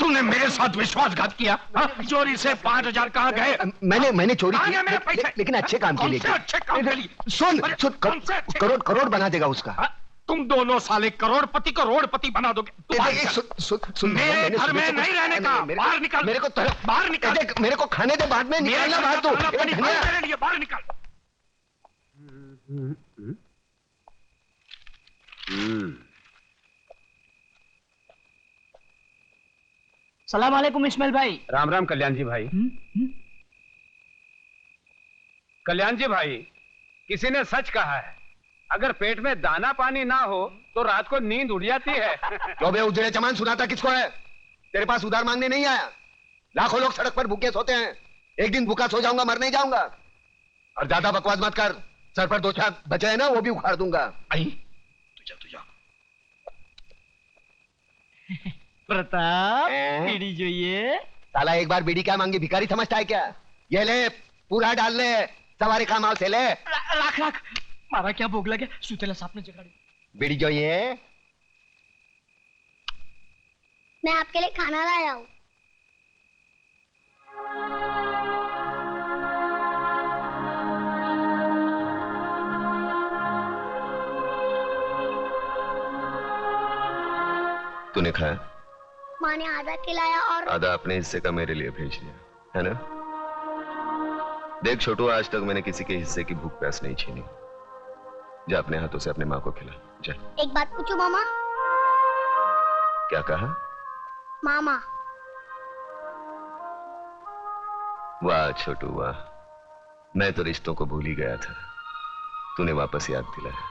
तूने मेरे साथ विश्वासघात किया। चोरी से 5,000 कहाँ गए? मैंने चोरी की, मेरे पैसे? लेकिन अच्छे काम के लिए। अच्छे काम के लिए? सुन, करोड़ बना देगा उसका। तुम दोनों साले करोड़पति बना दोगे। मेरे घर में नहीं रहने का। बाहर निकल। मेरे को बाहर निकल। मेरे को खाने दे, बाद में निकलना बाहर। तो मेरे लिए बाहर निकल। सलाम वालेकुम इस्माइल भाई। राम राम कल्याण जी भाई। कल्याण जी भाई, किसी ने सच कहा है, अगर पेट में दाना पानी ना हो तो रात को नींद उड़ जाती है। क्यों बे उजड़े चमान सुनाता किसको है? तेरे पास उधार मांगने नहीं आया। लाखों लोग सड़क पर भूखे सोते हैं, एक दिन भूखा सो जाऊंगा, मर नहीं जाऊंगा। और ज्यादा बकवास मत कर, सर पर 2 छाप बचे हैं ना, वो भी उखाड़ दूंगा। तुझा प्रताप बीड़ी જોઈએ। साला एक बार बीड़ी क्या मांगी, भिखारी समझता है क्या? ये ले, पूरा डाल ले, सवारी खामाव से ले। राख मारा क्या भोग लगे, सुतेला सापने जगाड़ी। बीड़ी જોઈએ? मैं आपके लिए खाना लाया हूँ। तूने खाया? माँ ने आधा खिलाया और आधा अपने हिस्से का मेरे लिए भेज दिया है ना? देख छोटू, आज तक मैंने किसी के हिस्से की भूख प्यास नहीं छीनी। जा अपने हाथों से अपने माँ को खिला, जा। एक बात पूछूं मामा? क्या कहा? मामा। वाह छोटू वाह, मैं तो रिश्तों को भूल ही गया था, तूने वापस याद दिलाया।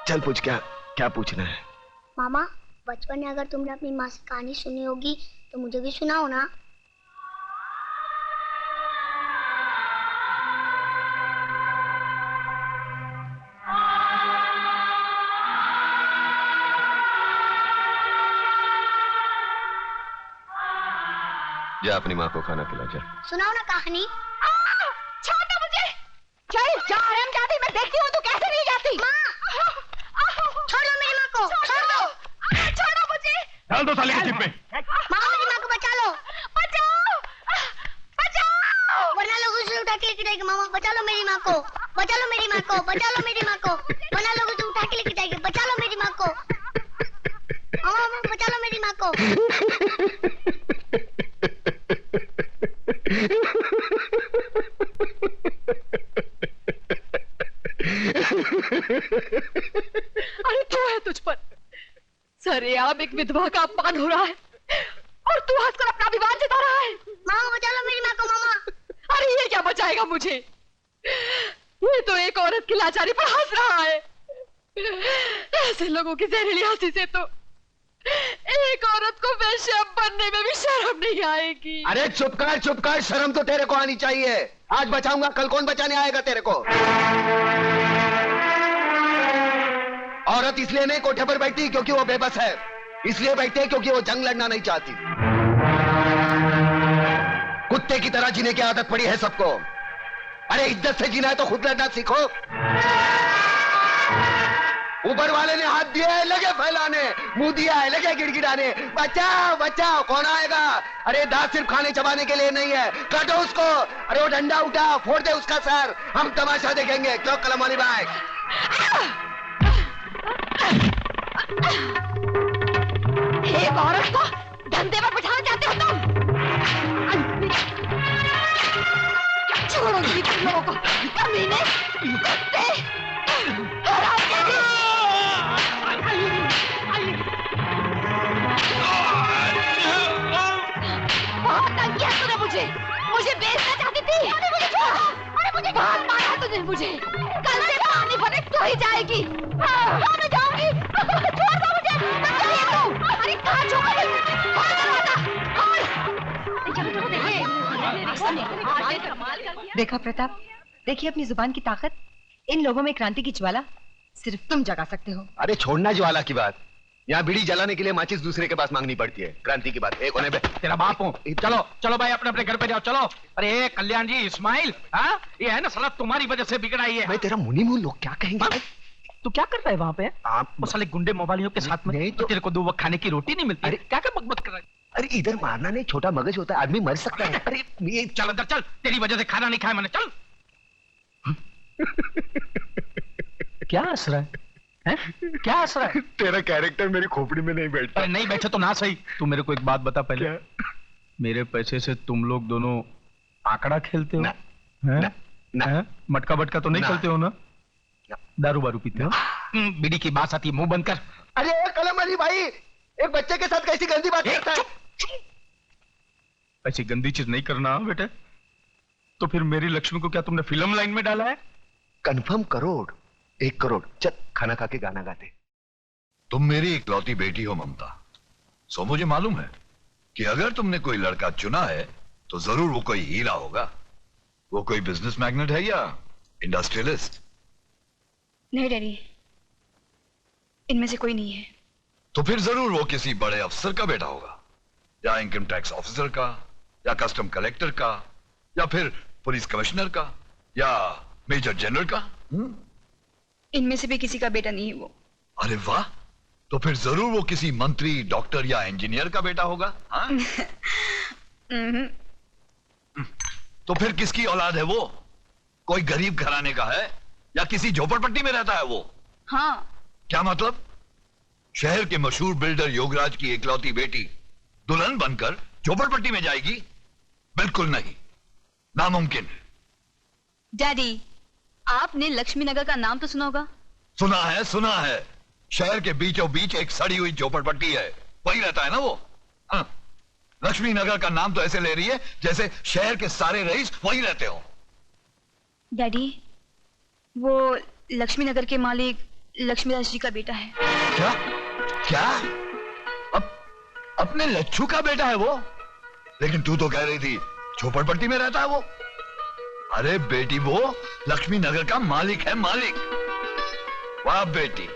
चल पूछ, क्या पूछना है? मामा, बचपन में अगर तुमने अपनी माँ से कहानी सुनी होगी तो मुझे भी सुनाओ ना। जा अपनी माँ को खाना खिला, जा। सुनाओ ना कहानी। छोड़ो मुझे। चल जा हरामजादी, मैं देखती हूँ तू कैसे नहीं जाती। माँ, छोड़ दो मेरी माँ को, छोड़ दो। छोड़ो मुझे। डाल दो साले की जिप में। माँ, मेरी माँ को बचा लो। बचाओ, बचाओ। वरना लोग उसे उठा के लेके जाएंगे। मामा बचा लो मेरी माँ को, बचा लो मेरी माँ को, बचा लो मेरी माँ को। वरना लोग उसे उठा के लेके जाएंगे। बचा लो मेरी माँ को। मामा बचा लो मेरी माँ को। अरे तू है तुझ पर सरेआम एक विधवा का अपमान हो रहा है और तू हंसकर अपना विवाद जता रहा है। मामा बचा लो मेरी माँ को। मामा, अरे ये क्या बचाएगा मुझे? ये तो एक औरत की लाचारी पर हंस रहा है। ऐसे लोगों की जहरीली हंसी से तो एक औरत को वेश्या बनने में भी शर्म नहीं आएगी। अरे चुप कर, शर्म तो तेरे को आनी चाहिए। आज बचाऊंगा, कल कौन बचाने आएगा तेरे को? औरत इसलिए नहीं कोठे पर बैठती क्योंकि वो बेबस है, इसलिए बैठती है क्योंकि वो जंग लड़ना नहीं चाहती। कुत्ते की तरह जीने की आदत पड़ी है सबको। अरे इज्जत से जीना है तो खुद लड़ना सीखो। ऊपर वाले ने हाथ दिया है, लगे फैलाने, मुंह दिया है, लगे गिड़गिड़ाने। बचाओ बचाओ, कौन आएगा? अरे दांत सिर्फ खाने चबाने के लिए नहीं है, काटो उसको। अरे वो डंडा उठा, फोड़ दे उसका सर, हम तमाशा देखेंगे। क्यों कलम वाली भाई? एक औरत को धंधे पर बिठाना चाहते हो तुम? छोड़ो तुम लोगों को, कमीने, कुत्ते, बहुत तंग किया तूने मुझे बेचना चाहती थी। अरे मुझे बहुत मारा तुझे मुझे। कल से पानी भरे तो ही जाएगी। मैं जाऊंगी। छोड़ दो मुझे। अरे कहाँ छोड़ोगे? देखा प्रताप, देखिए अपनी जुबान की ताकत। इन लोगों में क्रांति की ज्वाला सिर्फ तुम जगा सकते हो। अरे छोड़ना ज्वाला की बात, यहाँ बीड़ी जलाने के लिए माचिस दूसरे के पास मांगनी पड़ती है। क्रांति की बात एक होने पे तेरा बाप हूँ। चलो चलो भाई, अपने अपने घर पे जाओ, चलो। अरे कल्याण जी, इस्माइल, हाँ ये है ना साला तुम्हारी वजह से बिगड़ा ही है। मैं तेरा मुनी मुंह, लोग क्या कहेंगे? तू क्या कर रहा है वहाँ पे? आप वो साले गुंडे मोबाइलियों के साथ में नहीं तो तेरे को 2 वक्त खाने की रोटी नहीं मिलती। अरे क्या क्या बकबक कर रहा है? अरे इधर मारना नहीं, छोटा मगज होता है, आदमी मर सकता है। अरे ये चल अंदर चल, तेरी वजह से खाना नहीं खाया मैंने, चल। क्या हंस रहा है? क्या हंस रहा है? तेरा कैरेक्टर मेरी खोपड़ी में नहीं बैठता। अरे नहीं बैठे तो ना सही। तू मेरे को एक बात बता पहले। क्या? मेरे पैसे से तुम लोग दोनों आंकड़ा खेलते हो? ना, हैं? ना, ना। हैं? मटका बटका तो नहीं ना। खेलते हो ना? ना। दारू बारू पीते हो? बीड़ी की बात आती है, मुंह बंद कर। अरे कलम अली भाई, एक बच्चे के साथ कैसी गंदी बात करता है? ऐसी गंदी चीज नहीं करना बेटे। तो फिर मेरी लक्ष्मी को क्या तुमने फिल्म लाइन में डाला है? कंफर्म करोड़, 1 करोड़। चल खाना खा के गाना गाते। तुम मेरी इकलौती बेटी हो ममता, सो मुझे मालूम है कि अगर तुमने कोई लड़का चुना है तो जरूर वो कोई हीरा होगा। वो कोई बिजनेस मैग्नेट है या इंडस्ट्रियलिस्ट? नहीं डैडी, इनमें से कोई नहीं है। तो फिर जरूर वो किसी बड़े अफसर का बेटा होगा, या इनकम टैक्स ऑफिसर का, या कस्टम कलेक्टर का, या फिर पुलिस कमिश्नर का, या मेजर जनरल का। इनमें से भी किसी का बेटा नहीं है वो। अरे वाह, तो फिर जरूर वो किसी मंत्री, डॉक्टर या इंजीनियर का बेटा होगा। हाँ? तो फिर किसकी औलाद है वो? कोई गरीब घराने का है या किसी झोपड़पट्टी में रहता है वो? हाँ। क्या मतलब? शहर के मशहूर बिल्डर योगराज की इकलौती बेटी दुल्हन बनकर झोपड़पट्टी में जाएगी? बिल्कुल नहीं, नामुमकिन। डैडी, आपने लक्ष्मी नगर का नाम तो सुना होगा? सुना है। शहर के बीचों बीच एक सड़ी हुई झोपड़पट्टी है, वही रहता है ना वो। हाँ। लक्ष्मी नगर का नाम तो ऐसे ले रही है जैसे शहर के सारे रईस वही रहते हो। डैडी, वो लक्ष्मी नगर के मालिक लक्ष्मीदास जी का बेटा है। क्या? क्या? अपने लच्छू का बेटा है वो? लेकिन तू तो कह रही थी झोपड़पट्टी में रहता है वो। अरे बेटी, वो लक्ष्मी नगर का मालिक है, मालिक। वाह बेटी,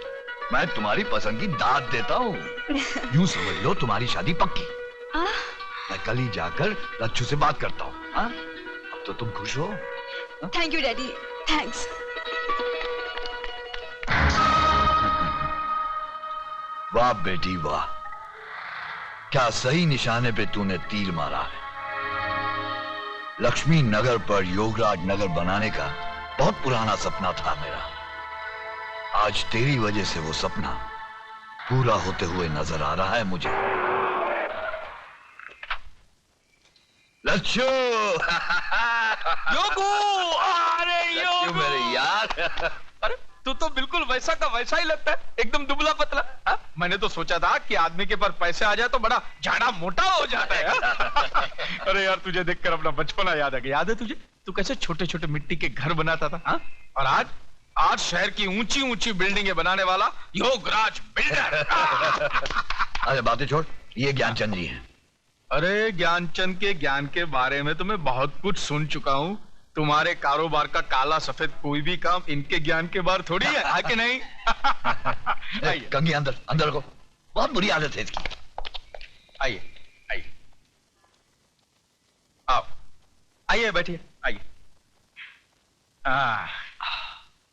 मैं तुम्हारी पसंद की दाद देता हूँ। यूं समझ लो तुम्हारी शादी पक्की। मैं कल ही जाकर लच्छू से बात करता हूँ। हाँ? अब तो तुम खुश हो? Thank you daddy, thanks. वाह बेटी वाह, क्या सही निशाने पे तूने तीर मारा है। लक्ष्मी नगर पर योगराज नगर बनाने का बहुत पुराना सपना था मेरा। आज तेरी वजह से वो सपना पूरा होते हुए नजर आ रहा है मुझे। लच्छू योगू, अरे योगू मेरे यार। अरे तू तो बिल्कुल वैसा का वैसा ही लगता है, एकदम दुबला पतला। हा? मैंने तो सोचा था कि आदमी के पास पैसे आ जाए तो बड़ा झाड़ा मोटा हो जाता है। अरे यार, तुझे देखकर अपना बचपना याद आ गया। याद है तुझे, तू कैसे छोटे छोटे मिट्टी के घर बनाता था? हा? और आज शहर की ऊंची ऊंची बिल्डिंगें बनाने वाला योगराज बिल्डर। अरे बातें छोड़, ये ज्ञानचंद जी हैं। अरे ज्ञानचंद के ज्ञान के बारे में तो मैं बहुत कुछ सुन चुका हूँ। तुम्हारे कारोबार का काला सफेद कोई भी काम इनके ज्ञान के बाहर थोड़ी है कि नहीं? आइए। कंगी अंदर अंदर रखो, बहुत बुरी आदत है इसकी। आइए आइए, आओ आइए, बैठिए, आइए।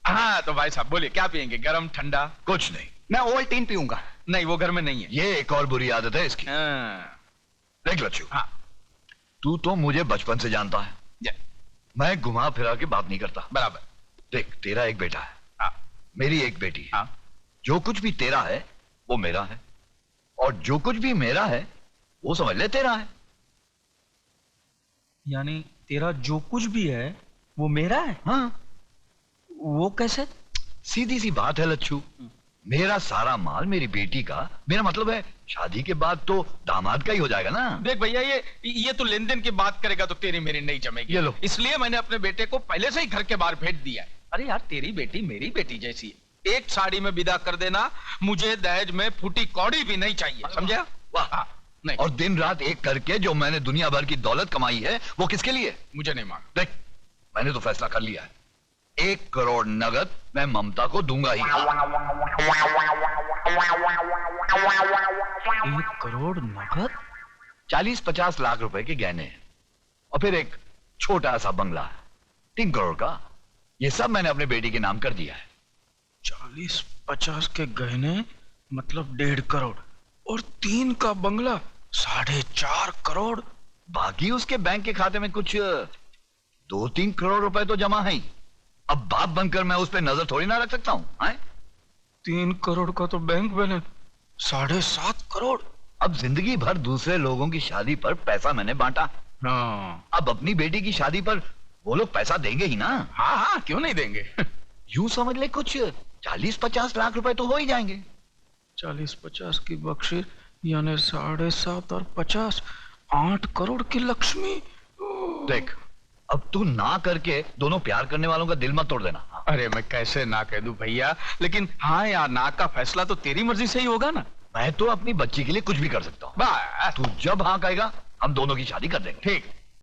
हाँ तो भाई साहब बोलिए, क्या पियेंगे, गरम ठंडा? कुछ नहीं, मैं ओवल्टीन पीऊंगा। नहीं, वो घर में नहीं है। ये एक और बुरी आदत है इसकी। देख लच्छू, हाँ। तू तो मुझे बचपन से जानता है, मैं घुमा फिरा के बात नहीं करता। बराबर। देख, तेरा एक बेटा है, हाँ। मेरी एक बेटी है। हाँ। जो कुछ भी तेरा है वो मेरा है, और जो कुछ भी मेरा है वो समझ ले तेरा है। यानी तेरा जो कुछ भी है वो मेरा है? हाँ, वो कैसे? सीधी सी बात है लच्छू, मेरा सारा माल मेरी बेटी का, मेरा मतलब है शादी के बाद तो दामाद का ही हो जाएगा ना। देख भैया, ये तो लेन देन की बात करेगा तो तेरी मेरी नहीं जमेगी। ये लो। इसलिए मैंने अपने बेटे को पहले से ही घर के बाहर भेज दिया है। अरे यार, तेरी बेटी मेरी बेटी जैसी है, एक साड़ी में विदा कर देना, मुझे दहेज में फूटी कौड़ी भी नहीं चाहिए, समझा? वाह। नहीं। और दिन रात एक करके जो मैंने दुनिया भर की दौलत कमाई है वो किसके लिए? मुझे नहीं मांग। देख, मैंने तो फैसला कर लिया है, 1 करोड़ नगद मैं ममता को दूंगा ही। 1 करोड़ नगद? 40-50 लाख रुपए के गहने हैं, और फिर एक छोटा सा बंगला 3 करोड़ का। ये सब मैंने अपने बेटी के नाम कर दिया है। 40-50 के गहने मतलब 1.5 करोड़ और 3 का बंगला 4.5 करोड़। बाकी उसके बैंक के खाते में कुछ 2-3 करोड़ रुपए तो जमा है ही। अब बाप बनकर मैं उस पर नजर थोड़ी ना रख सकता हूँ। 3 करोड़ का तो बैंक बैलेंस 7.5 करोड़। अब जिंदगी भर दूसरे लोगों की शादी पर पैसा मैंने बांटा। हाँ अब अपनी बेटी की शादी पर वो लोग पैसा देंगे ही ना। हाँ हाँ, क्यों नहीं देंगे। यूं समझ ले कुछ 40-50 लाख रुपए तो हो ही जाएंगे। 40-50 की बख्शिश यानी 7.5 और 50 8 करोड़ की लक्ष्मी। देख, अब तू ना करके दोनों प्यार करने वालों का दिल मत तोड़ देना। अरे मैं कैसे ना कह दूं भैया, लेकिन हाँ यार, ना का फैसला तो तेरी मर्जी से ही होगा ना। मैं तो अपनी बच्ची के लिए कुछ भी कर सकता हूँ। तू जब हाँ कहेगा हम दोनों की शादी कर देंगे। ठीक।